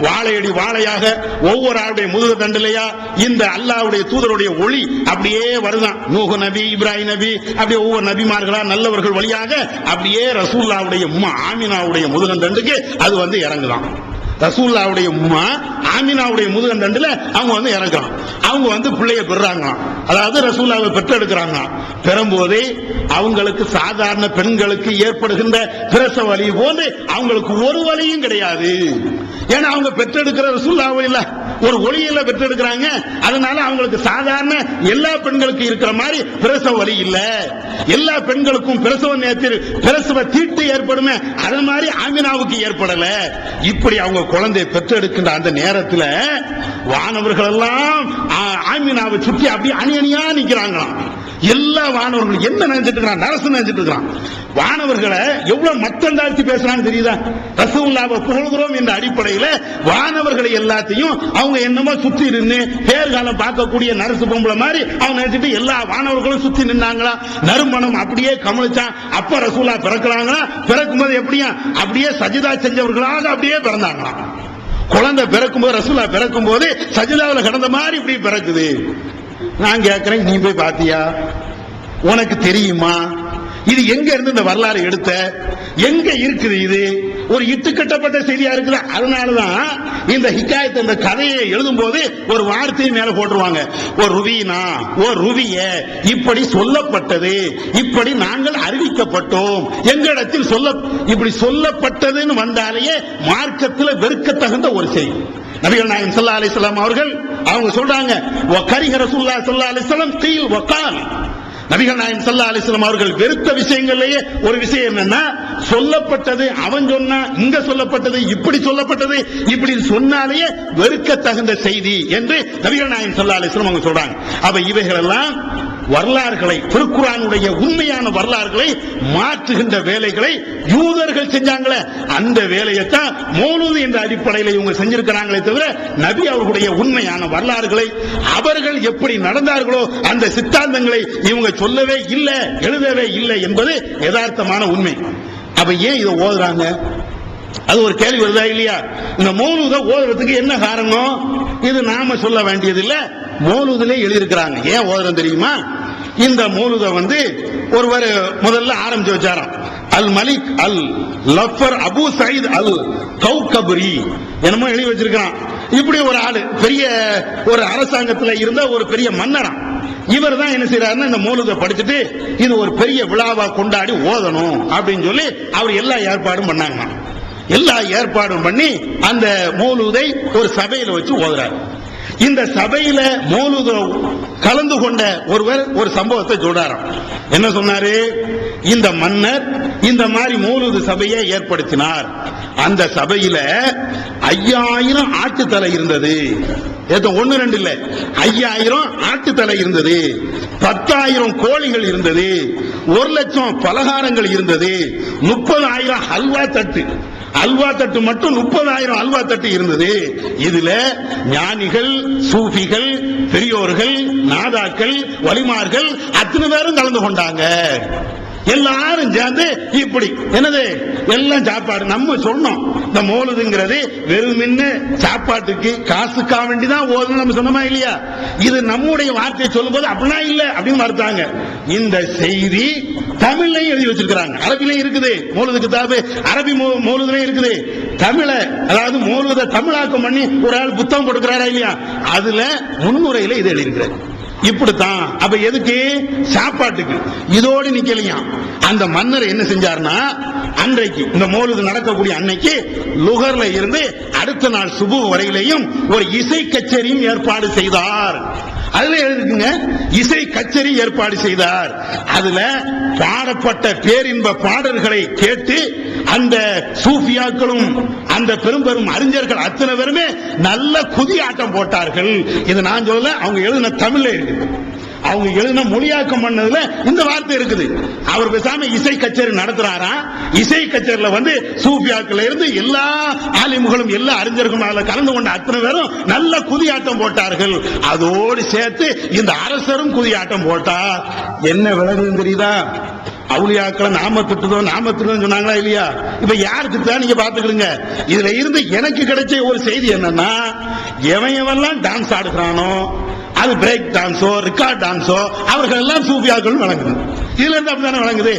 வாழையடி வாழையாக ஒவ்வொரு ஆளுடைய முதுகு தண்டிலையா இந்த அல்லாஹ்வுடைய தூதருடைய ஒளி அப்படியே வருதான். நூஹ் நபி, இப்ராஹிம் நபி, அப்படியே ஒவ்வொரு நபிமார்களா நல்லவர்கள் வழியாக அப்படியே ரசூலுல்லாஹ்வுடைய உம்மா ஆமினாவுடைய முதுகந்தண்டுக்கு அது வந்து இறங்குதான். ரசூலுல்லாஹ்வுடைய உம்மா ஆமினாவுடைய முதுகந்தண்டுல அவங்க வந்து இறங்குறான். அவங்க வந்து பிள்ளைய பெறாங்களாம். அதாவது ரசூலுல்லாஹ்வை பெற்றெடுக்கிறாங்க. பெறும்போதே அவங்களுக்கு சாதாரண பெண்களுக்கு ஏற்படுகின்ற பிரசவ வலி போன்று அவங்களுக்கு ஒரு வலியும் கிடையாது. ஏன்னா அவங்க பெற்றெடுக்கிற ரசூலுல்லாஹ் இல்ல, ஒரு ஒளியில பெற்றெடுக்கிறாங்க. அதனால அவங்களுக்கு சாதாரண எல்லா பெண்களுக்கும் இருக்கிற மாதிரி பிரசவ வலி இல்ல. எல்லா பெண்களுக்கும் பிரசவ நேரத்தில் பிரசவ தீட்டு ஏற்படுமே, அது மாதிரி ஆமினாவுக்கு ஏற்படல. இப்படி அவங்க குழந்தை பெற்றெடுக்கின்ற அந்த நேரத்தில் நேரத்தில் வானவர்கள் எல்லாம் ஆமீனாவை சுற்றி அப்படியே அணியணியா நிக்கிறாங்களாம். எல்லா வானவர்களும் என்ன நினைச்சிட்டு இருக்கான், நரசு நினைச்சிட்டு இருக்கான். வானவர்களை எவ்வளவு மத்தம் தாழ்த்தி பேசுறான்னு தெரியுதா? ரசூலுல்லாஹ்வை புகழ்கிறோம் என்ற அடிப்படையில் வானவர்களை எல்லாத்தையும் அவங்க என்னமோ சுத்தி இருந்து பேர்காலம் பார்க்கக்கூடிய நரசு பொம்பளை மாதிரி அவங்க நினைச்சிட்டு எல்லா வானவர்களும் சுத்தி நின்னாங்களா. நறுமணம் அப்படியே கமலிச்சான். அப்ப ரசூலுல்லாஹ் பிறக்கிறாங்களா, பிறக்கும் போது எப்படியா அப்படியே சஜிதா செஞ்சவர்களாக அப்படியே பிறந்தாங்களாம். குழந்தை பிறக்கும் போது ரசூலுல்லாஹ் பிறக்கும் போது சஜிதாவில் கடந்த மாதிரி இப்படி பிறக்குது. நான் கேட்கிறேன், நீ போய் பாத்தியா? உனக்கு தெரியுமா? இது எங்க இருந்து இந்த வரலாறு எடுத்த? எங்க இருக்குது? இது ஒரு இட்டுக்கட்டப்பட்ட செய்தியா இருக்குதா? அதனாலதான் இந்த ஹிகாயத், இந்த கதையை எழுதும் போது ஒரு வார்த்தையை மேல போட்டுருவாங்க. ஒரு ருவினா, ஒரு ருவிய இப்படி சொல்லப்பட்டது, இப்படி நாங்கள் அறிவிக்கப்பட்டோம், எங்களிடத்தில் இப்படி சொல்லப்பட்டதுன்னு வந்தாலேயே மார்க்கத்தில் வெறுக்க தகுந்த ஒரு செய்தி. நபிகள் நாயகம் ஸல்லல்லாஹு அலைஹி வஸல்லம் அவர்கள் அவங்க சொல்றாங்க, வகரிஹ ரசூலுல்லாஹி ஸல்லல்லாஹு அலைஹி வஸல்லம் கீல் வகால். நபிகள் நாயகம் ஸல்லல்லாஹு அலைஹி வஸல்லம் அவர்கள் வெறுத்த விஷயங்கள்லயே ஒரு விஷயம் என்னன்னா, சொல்லப்பட்டது அவன் சொன்னா, இங்க சொல்லப்பட்டது இப்படி சொல்லப்பட்டது, இப்படி சொன்னாலேயே வெறுக்க தகுந்த செய்தி என்று நபிகள் நாயகம் ஸல்லல்லாஹு அலைஹி வஸல்லம் அவங்க சொல்றாங்க. அப்ப இவைகள் எல்லாம் வரலாறுகளை, திருக்குர்ஆனுடைய உண்மையான வரலாறுகளை மாற்றுகின்ற வேலைகளை யூதர்கள் செஞ்சாங்களே, அந்த வேலையைத்தான் மௌலூத் என்ற அடிப்படையில் இவங்க செஞ்சிருக்கிறாங்களே தவிர நபி அவர்களுடைய உண்மையான வரலாறுகளை, அவர்கள் எப்படி நடந்தார்களோ அந்த சித்தாந்தங்களை இவங்க சொல்லவே இல்லை, எழுதவே இல்லை என்பது யதார்த்தமான உண்மை. அப்ப ஏன் இதை ஓதுறாங்க? அது ஒரு கேள்வி வருதா இல்லையா? இந்த மௌலூத ஓதுறதுக்கு என்ன காரணம்? இது நாம சொல்ல வேண்டியதில்லை, மௌலூதிலே எழுதியிருக்கிறாங்க. ஏன் ஓதுறோம் தெரியுமா? இந்த மௌலூத ஒருவர் முதல்ல ஆரம்பிச்சு வச்சாராம். அல் மலிக் அல் லஃபர் அபு சயீத் அல் கௌகபரி என்னமோ எழுதி வச்சிருக்கான். இப்படி ஒரு ஆளு, பெரிய ஒரு அரசாங்கத்தில் இருந்த ஒரு பெரிய மன்னராம். இவர் தான் என்ன செய்யறாருன்னா, இந்த மௌலூத படிச்சுட்டு இது ஒரு பெரிய விழாவா கொண்டாடி ஓதணும் அப்படின்னு சொல்லி அவர் எல்லா ஏற்பாடும் பண்ணாங்க. எல்லா ஏற்பாடும் பண்ணி அந்த மௌலூதை ஒரு சபையில வச்சு ஓதுறாரு. இந்த சபையில மௌலூத கலந்து கொண்ட ஒருவர் ஒரு சம்பவத்தை சொல்றாராம். என்ன சொன்னாரு? இந்த மன்னர் இந்த மாதிரி மௌலூது சபையை ஏற்படுத்தினார். அந்த சபையில 5000 ஆட்டுத்தலை இருந்தது. ஒன்னு ரெண்டு இல்ல, 5000 ஆட்டுத்தலை இருந்தது, 10,000 கோழிகள் இருந்தது, 1,00,000 பலகாரங்கள் இருந்தது, 30,000 ஹல்வா தட்டு, அல்வா தட்டு மட்டும் 30,000 அல்வா தட்டு இருந்தது. இதுல ஞானிகள், சூஃபிகள், பெரியோர்கள், நாதாக்கள், வலிமார்கள் அத்தனை பேரும் கலந்து கொண்டாங்க. எல்லாரும் சேர்ந்து இப்படி என்னது எல்லாம் சாப்பாடு. நம்ம சொன்னோம், இந்த மௌலூதுங்கிறது வெறும் சாப்பாட்டுக்கு காசுக்கா வேண்டிதான் ஓதுன்னு நம்ம சொன்னோமா இல்லையா? இது நம்முடைய வார்த்தையை சொல்லும் போது அப்படிலாம் இல்ல அப்படின்னு மறுத்தாங்க. இந்த செய்தி தமிழ்லையும் எழுதி வச்சிருக்காங்க, அரபிலையும் இருக்குது. மௌலூது கிதாபு அரபி மௌலூதுலையும் இருக்குது. தமிழ, அதாவது மௌலூத தமிழாக்கம் பண்ணி ஒரு ஆள் புத்தகம் கொடுக்கிறாரா இல்லையா, அதுல முன்னுரையில இது எழுதியிருக்கிறார். இப்படித்தான். அப்ப எதுக்கு? சாப்பாட்டுக்கு. இதோடு நிக்கலையா? அந்த மன்னர் என்ன செஞ்சார்னா, அன்றைக்கு இந்த மௌலூது நடக்கக்கூடிய அன்னைக்கு லுகர்ல இருந்து அடுத்த நாள் சுபு வரையிலையும் ஒரு இசை கச்சேரியும் ஏற்பாடு செய்தார். அதுல எழுதுங்க, இசை கச்சேரி ஏற்பாடு செய்தார். அதுல பாடப்பட்ட பேரின்ப பாடல்களை கேட்டு அந்த சூஃபியாக்களும் அந்த பெரும் பெரும் அறிஞர்கள் அத்தனை பேருமே நல்ல குதி ஆட்டம் போட்டார்கள். இது நான் சொல்லல, அவங்க எழுதின தமிழ்ல இருக்கு. அவங்க எழுதின மொழியாக்கம் பண்ணதுல இந்த வார்த்தை இருக்குது. அவர் பேசாம இசை கச்சேரி நடத்துறாரா. இசை கச்சேரியில சூஃபியாக்கள் இருந்து எல்லா ஆலிம்களும் எல்லா அறிஞர்களும் அதுல கலந்து கொண்ட அத்தனை பேரும் நல்ல குதியாட்டம் போட்டார்கள். அதோடு சேர்த்து இந்த அரசரும் குதியாட்டம் போட்டார். என்ன விளங்குன்னு தெரியுதா? அவுலியாக்களை நாம திட்டுதோம் சொன்னாங்களா இல்லையா? இப்ப யார் திட்டா நீங்க பாத்துக்கிடுங்க. இதுல இருந்து எனக்கு கிடைச்ச ஒரு செய்தி என்னன்னா, எவன் டான்ஸ் ஆடுகிறானோ, அது பிரேக் டான்ஸோ ரெக்கார்ட் டான்ஸோ, அவர்கள் எல்லாம் சூஃபியாக்கள் வழங்குது. இதுல இருந்து அப்படித்தானே வழங்குது.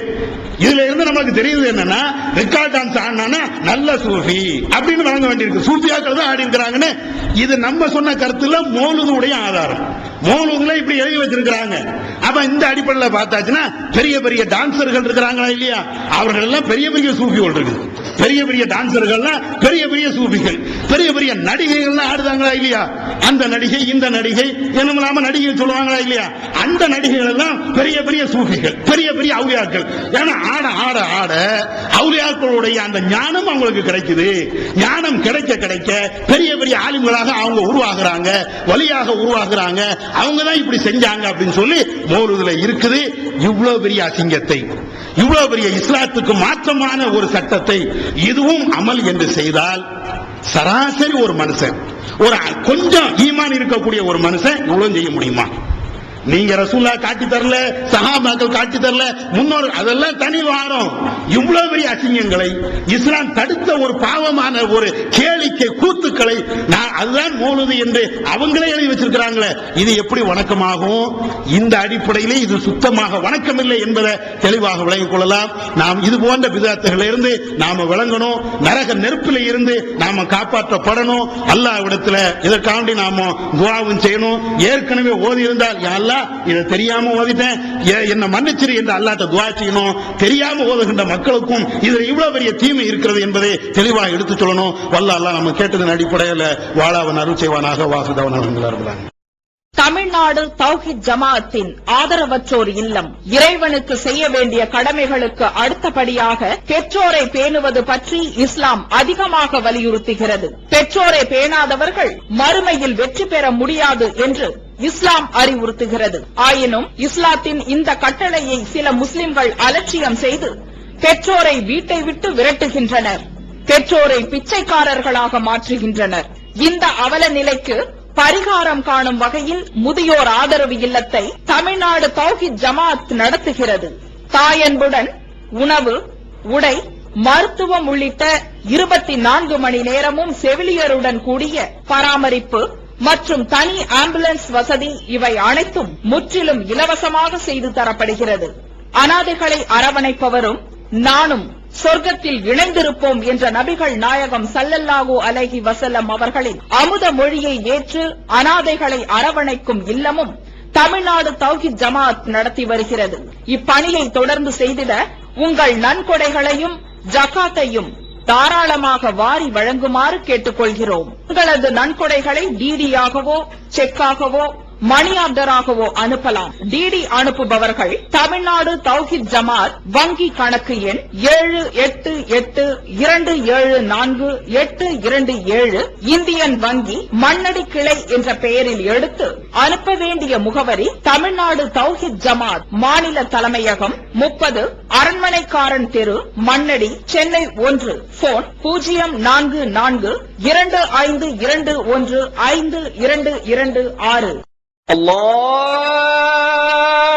இதுல இருந்து நமக்கு தெரியுது என்னன்னா, ரெக்கார்ட் டான்ஸ் ஆடினா நல்ல சூஃபி அப்படின்னு வழங்க வேண்டியிருக்கு. சூஃபியாக்கள் தான் ஆடி இருக்கிறாங்கன்னு இது நம்ம சொன்ன கருத்துல மௌலூதுடைய ஆதாரம். மௌலூதுல இப்படி எழுதி வச்சிருக்கிறாங்க. அப்ப இந்த அடிப்படையில் பார்த்தாச்சுன்னா பெரிய பெரிய டான்சர்கள் இருக்கிறாங்களா இல்லையா, அவர்கள் எல்லாம் பெரிய பெரிய சூஃபிகள் இருக்குது. பெரிய பெரிய டான்சர்கள்லாம் பெரிய பெரிய சூஃபிகள். பெரிய பெரிய நடிகைகள்லாம் ஆடுதாங்களா இல்லையா, அந்த நடிகை இந்த நடிகை என்னமில்லாம நடிகை சொல்லுவாங்களா இல்லையா, அந்த நடிகைகள் எல்லாம் பெரிய பெரிய சூஃபிகள், பெரிய பெரிய அவுலியாக்கள். ஏன்னா ஆட ஆட ஆட அவுலியாக்களுடைய அந்த ஞானம் அவங்களுக்கு கிடைக்குது. ஞானம் கிடைக்க கிடைக்க பெரிய பெரிய ஆலிம்களாக அவங்க உருவாகுறாங்க, வலியாக உருவாகுறாங்க. அவங்க தான் இப்படி செஞ்சாங்க அப்படின்னு சொல்லி மௌலூதுல இருக்குது. இவ்வளவு பெரிய அசிங்கத்தை, இவ்வளவு பெரிய இஸ்லாத்துக்கு மாற்றமான ஒரு சட்டத்தை இதுவும் அமல் என்று செய்தால் சராசரி ஒரு மனுஷன், ஒரு கொஞ்சம் ஈமான் இருக்கக்கூடிய ஒரு மனுஷன் இவ்வளவு செய்ய முடியுமா? நீங்க ரசூலா காட்டி தரல, சஹாபாக்கள் காட்டி தரல, முன்னோர் அதெல்லாம் தனி வாரம். இவ்வளவு பெரிய அசிங்கங்களை இஸ்லாம் தடுத்த ஒரு பாவமான ஒரு கேளிக்கை கூத்துக்களை அதுதான் மௌலூது என்று அவங்களே எழுதி வச்சிருக்கிறாங்களே, இது எப்படி வணக்கமாகும்? இந்த அடிப்படையிலே இது சுத்தமாக வணக்கம் இல்லை என்பதை தெளிவாக விளங்கிக் கொள்ளலாம். நாம் இது போன்ற பிதாத்துகளில் இருந்து நாம விளங்கணும். நரக நெருப்பில் இருந்து நாம காப்பாற்றப்படணும். அல்லாஹ்விடத்தில் இதற்காண்டி நாம துஆவும் செய்யணும். ஏற்கனவே ஓதி இருந்தால் யா இதை தெரியாம ஓதிட்டேன், என்ன மன்னிச்சிரு என்று அல்லாஹ்ட்ட துஆ செய்யணும். தெரியாம ஓதுகின்ற மக்களுக்கும் இதுல இவ்வளவு பெரிய தீமை இருக்கிறது என்பதை தெளிவாக எடுத்துச் சொல்லணும். வல்ல அல்லாஹ் நம்ம கேட்டதன் அடிப்படையில் வாழாவன் அருள் செய்வானாக. வாசுதவன். தமிழ்நாடு தௌஹீத் ஜமாஅத்தின் ஆதரவற்றோர் இல்லம் இறைவனுக்கு செய்ய வேண்டிய கடமைகளுக்கு அடுத்தபடியாக பெற்றோரை பேணுவது பற்றி இஸ்லாம் அதிகமாக வலியுறுத்துகிறது. பெற்றோரை பேணாதவர்கள் மறுமையில் வெற்றி பெற முடியாது என்று இஸ்லாம் அறிவுறுத்துகிறது. ஆயினும் இஸ்லாத்தின் இந்த கட்டளையை சில முஸ்லிம்கள் அலட்சியம் செய்து பெற்றோரை வீட்டை விட்டு விரட்டுகின்றனர், பெற்றோரை பிச்சைக்காரர்களாக மாற்றுகின்றனர். இந்த அவல நிலைக்கு பரிகாரம் காணும் வகையில் முதியோர் ஆதரவு இல்லத்தை தமிழ்நாடு தௌஹீத் ஜமாஅத் நடத்துகிறது. தாயன்புடன் உணவு, உடை, மருத்துவம் உள்ளிட்ட 24 மணி நேரமும் செவிலியருடன் கூடிய பராமரிப்பு மற்றும் தனி ஆம்புலன்ஸ் வசதி இவை அனைத்தும் முற்றிலும் இலவசமாக செய்து தரப்படுகிறது. அனாதைகளை அரவணைப்பவரும் நானும் சொர்க்கத்தில் இணைந்திருப்போம் என்ற நபிகள் நாயகம் ஸல்லல்லாஹு அலைஹி வஸல்லம் அவர்களின் அமுத மொழியை ஏற்று அனாதைகளை அரவணைக்கும் இல்லமும் தமிழ்நாடு தௌஹீத் ஜமாஅத் நடத்தி வருகிறது. இப்பணியை தொடர்ந்து செய்திட உங்கள் நன்கொடைகளையும் ஜகாத்தையும் தாராளமாக வாரி வழங்குமாறு கேட்டுக்கொள்கிறோம். உங்களது நன்கொடைகளை டிடியாகவோ செக்காகவோ மணி ஆர்டராகவோ அனுப்பலாம். டிடி அனுப்புபவர்கள் தமிழ்நாடு தௌஹீத் ஜமாஅத் வங்கி கணக்கு எண் 7882748827 இந்தியன் வங்கி மண்ணடி கிளை என்ற பெயரில் எடுத்து அனுப்ப வேண்டிய முகவரி தமிழ்நாடு தௌஹீத் ஜமாஅத் மாநில தலைமையகம் 30 அரண்மனைக்காரன் தெரு மண்ணடி சென்னை 1. போன் 044252152226. Allah